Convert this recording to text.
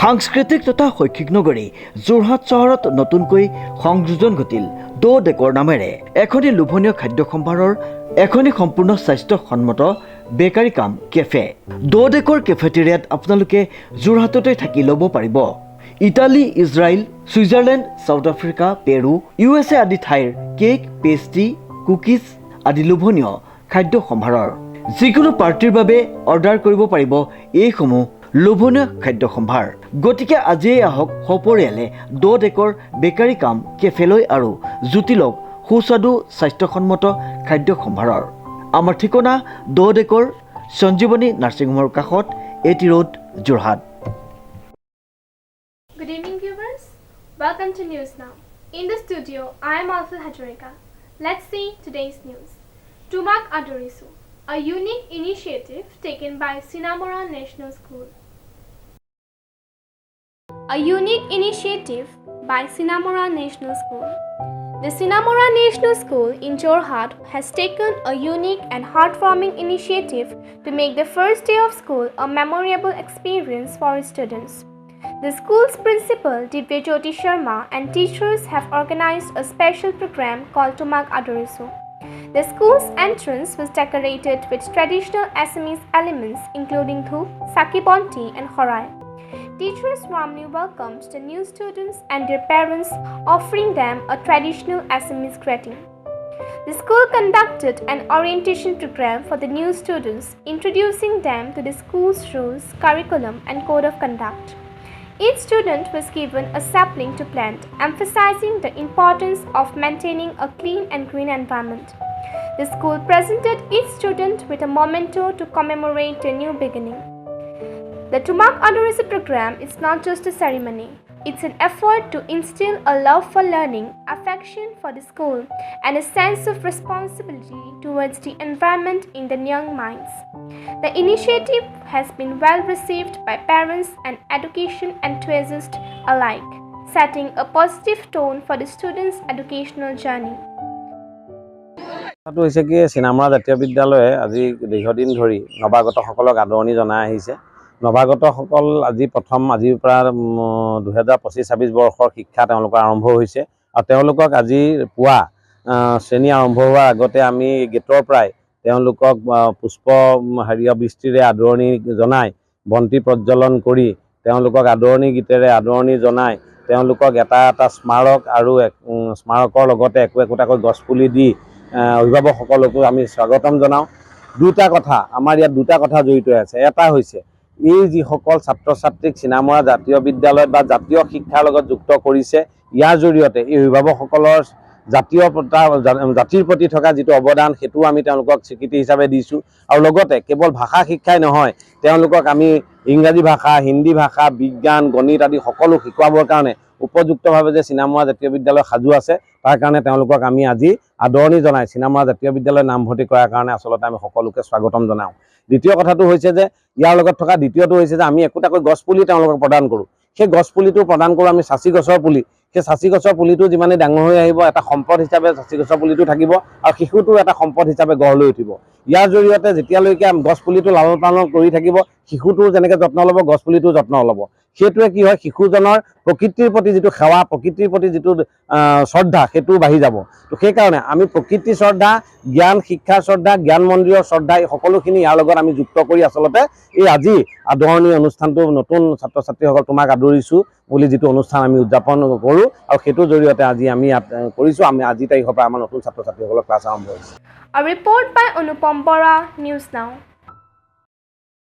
সাংস্কৃতিক তথা শৈক্ষিক নগৰী যোৰহাট চহৰত নতুনকৈ সংযোজন ঘটিল দো ডেকৰ নামেৰে এখনি লোভনীয় খাদ্য সম্ভাৰৰ এখনি সম্পূৰ্ণ স্বাস্থ্যসন্মত বেকাৰী কাম কেফে। দো ডেকৰ কেফেটেৰিয়াত আপোনালোকে যোৰহাটতে থাকি ল'ব পাৰিব Italy, Israel, Switzerland, South Africa, Peru, USA আদি ঠাইৰ কেক, পেষ্ট্ৰি, কুকিজ আদি লোভনীয় খাদ্য সম্ভাৰৰ। যিকোনো পাৰ্টিৰ বাবে অৰ্ডাৰ কৰিব পাৰিব এইসমূহ লোভনীয় খাদ্য সম্ভাৰ। গতিকে আজিয়ে আহক সপৰিয়ালে দো ডেকৰ বেকাৰী কাম কেফেলৈ আৰু জুতি লওক সুস্বাদু স্বাস্থ্যসন্মত খাদ্য সম্ভাৰৰ। আমাৰ ঠিকনা দো ডেকৰ সঞ্জীৱনী নাৰ্ছিং হোমৰ কাষত, এটি road, Jorhat. Good evening, viewers. Welcome to News Now. In the studio, I am Alfil Hajorika. Let's see today's news. Tumak Adorisu, a unique initiative taken by Sinamora National School. A unique initiative by Sinamora National School. The Sinamora National School in Jorhat has taken a unique and heartwarming initiative to make the first day of school a memorable experience for its students. The school's principal, Divyajyoti Sharma, and teachers have organized a special program called Tumak Adorisu. The school's entrance was decorated with traditional Assamese elements including dhuk, sakibonti, and khorai. Teachers warmly welcomed the new students and their parents, offering them a traditional Assamese greeting. The school conducted an orientation program for the new students, introducing them to the school's rules, curriculum, and code of conduct. Each student was given a sapling to plant, emphasizing the importance of maintaining a clean and green environment. The school presented each student with a memento to commemorate their new beginning. The Tumak Adorisu program is not just a ceremony. It's an effort to instill a love for learning, affection for the school, and a sense of responsibility towards the environment in the young minds. The initiative has been well received by parents and education enthusiasts alike, setting a positive tone for the students' educational journey. কথাটো হৈছে কি চিনামৰা জাতীয় বিদ্যালয়ে আজি দীৰ্ঘদিন ধৰি নৱাগতসকলক আদৰণি জনাই আহিছে। নৱাগতসকল আজিৰ পৰা 2025-26 বৰ্ষৰ শিক্ষা তেওঁলোকৰ আৰম্ভ হৈছে আৰু তেওঁলোকক আজি পুৱা শ্ৰেণী আৰম্ভ হোৱাৰ আগতে আমি গেটৰ পৰাই তেওঁলোকক পুষ্প বৃষ্টিৰে আদৰণি জনাই বন্তি প্ৰজ্বলন কৰি তেওঁলোকক আদৰণি গীতেৰে আদৰণি জনাই তেওঁলোকক এটা স্মাৰক আৰু স্মাৰকৰ লগতে একোটাকৈ গছপুলি দি অভিভাৱকসকলকো আমি স্বাগতম জনাওঁ। আমাৰ ইয়াত দুটা কথা জড়িত আছে। এটা হৈছে এই যিসকল ছাত্ৰ ছাত্ৰীক চিনামৰা জাতীয় বিদ্যালয় বা জাতীয় শিক্ষাৰ লগত যুক্ত কৰিছে, ইয়াৰ জৰিয়তে এই অভিভাৱকসকলৰ জাতিৰ প্ৰতি থকা যিটো অৱদান সেইটো আমি তেওঁলোকক স্বীকৃতি হিচাপে দিছোঁ। আৰু লগতে কেৱল ভাষা শিক্ষাই নহয়, তেওঁলোকক আমি ইংৰাজী ভাষা, হিন্দী ভাষা, বিজ্ঞান, গণিত আদি সকলো শিকোৱাবৰ কাৰণে উপযুক্তভাৱে যে চিনামৰা জাতীয় বিদ্যালয় সাজু আছে, তাৰ কাৰণে তেওঁলোকক আমি আজি আদৰণি জনাই চিনামৰা জাতীয় বিদ্যালয় নামভৰ্তি কৰাৰ কাৰণে আচলতে আমি সকলোকে স্বাগতম জনাওঁ। দ্বিতীয় কথাটো হৈছে যে ইয়াৰ লগত থকা দ্বিতীয়টো হৈছে যে আমি একোটাকৈ গছপুলি তেওঁলোকক প্ৰদান কৰোঁ। সেই গছপুলিটো প্ৰদান কৰোঁ আমি চাচি গছৰ পুলি। সেই চাচি গছৰ পুলিটো যিমানে ডাঙৰ হৈ আহিব, এটা সম্পদ হিচাপে চাচি গছৰ পুলিটো থাকিব আৰু শিশুটোৰ এটা সম্পদ হিচাপে গঢ় লৈ উঠিব। ইয়াৰ জৰিয়তে যেতিয়ালৈকে গছপুলিটো লালন পালন কৰি থাকিব, শিশুটোৰ যেনেকৈ যত্ন ল'ব, গছপুলিটোৰ যত্ন ল'ব। সেইটোৱে কি হয়, শিশুজনৰ প্ৰকৃতিৰ প্ৰতি যিটো সেৱা, প্ৰকৃতিৰ প্ৰতি যিটো শ্ৰদ্ধা, সেইটো বাঢ়ি যাব। তো সেইকাৰণে আমি প্ৰকৃতি শ্ৰদ্ধা, জ্ঞান শিক্ষাৰ শ্ৰদ্ধা, জ্ঞান মন্দিৰৰ শ্ৰদ্ধা, এই সকলোখিনি ইয়াৰ লগত আমি যুক্ত কৰি আচলতে এই আজি আদৰণি অনুষ্ঠানটো নতুন ছাত্ৰ ছাত্ৰীসকল তোমাক আদৰিছোঁ বুলি যিটো অনুষ্ঠান আমি উদযাপন কৰোঁ আৰু সেইটোৰ জৰিয়তে আজি আমি ইয়াত কৰিছোঁ। আমি আজি তাৰিখৰ পৰা আমাৰ নতুন ছাত্ৰ ছাত্ৰীসকলৰ ক্লাছ আৰম্ভ হৈছে। A report by Anupam Bora, News Now.